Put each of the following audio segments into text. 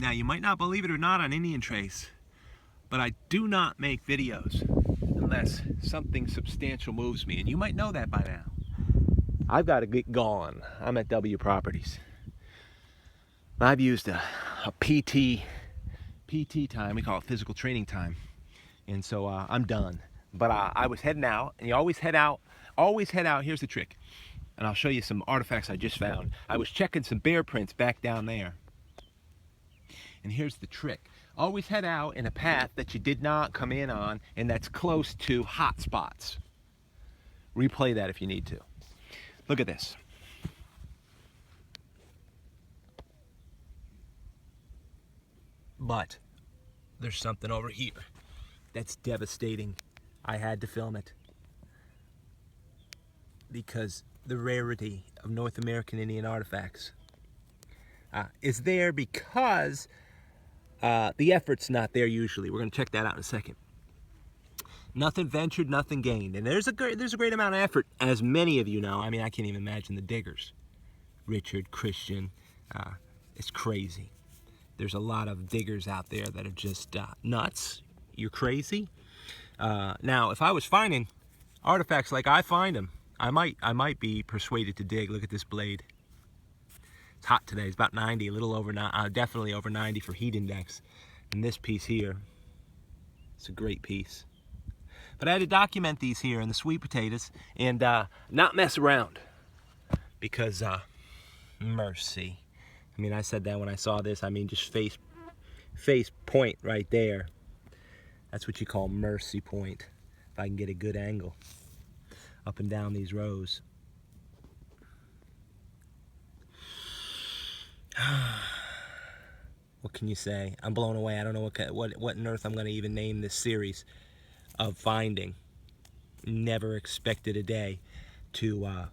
Now, you might not believe it or not on Indian Trace, but I do not make videos unless something substantial moves me, and you might know that by now. I've got to get gone. I'm at W Properties. I've used a PT time, we call it physical training time, and so I'm done. But I was heading out, and you always head out, here's the trick, and I'll show you some artifacts I just found. I was checking some bear prints back down there, and here's the trick. Always head out in a path that you did not come in on and that's close to hot spots. Replay that if you need to. Look at this. But there's something over here that's devastating. I had to film it because the rarity of North American Indian artifacts is there because the effort's not there usually. We're going to check that out in a second. Nothing ventured, nothing gained. And there's a great amount of effort, as many of you know. I mean, I can't even imagine the diggers. Richard, Christian, it's crazy. There's a lot of diggers out there that are just nuts. You're crazy. Now, if I was finding artifacts like I find them, I might be persuaded to dig. Look at this blade. It's hot today. It's about 90, a little over, definitely over 90 for heat index. And this piece here, it's a great piece. But I had to document these here in the sweet potatoes and not mess around because mercy. I mean, I said that when I saw this. I mean, just face point right there. That's what you call mercy point. If I can get a good angle up and down these rows. What can you say? I'm blown away. I don't know what on earth I'm going to even name this series of finding. Never expected a day to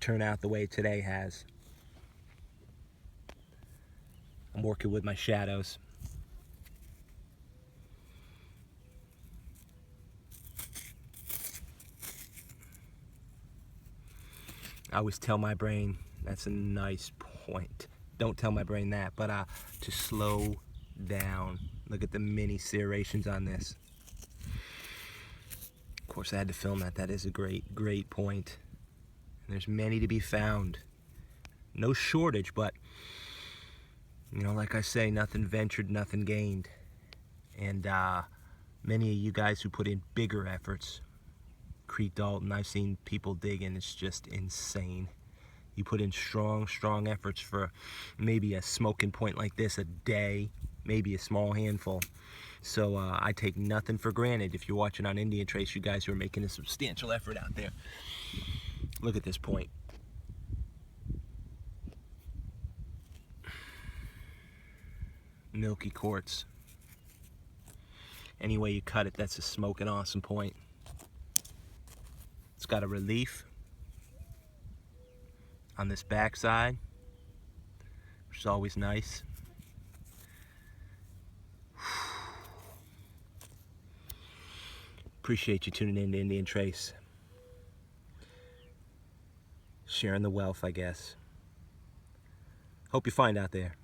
turn out the way today has. I'm working with my shadows. I always tell my brain, that's a nice point. Don't tell my brain that, but to slow down. Look at the mini serrations on this. Of course, I had to film that. That is a great point. And there's many to be found. No shortage, but, you know, like I say, nothing ventured, nothing gained. And many of you guys who put in bigger efforts, Creek Dalton, I've seen people digging, it's just insane. You put in strong efforts for maybe a smoking point like this a day, maybe a small handful. So I take nothing for granted. If you're watching on Indian Trace, you guys who are making a substantial effort out there. Look at this point. Milky quartz. Any way you cut it, that's a smoking awesome point. It's got a relief on this backside, which is always nice. Appreciate you tuning in to Indian Trace. Sharing the wealth, I guess. Hope you find out there.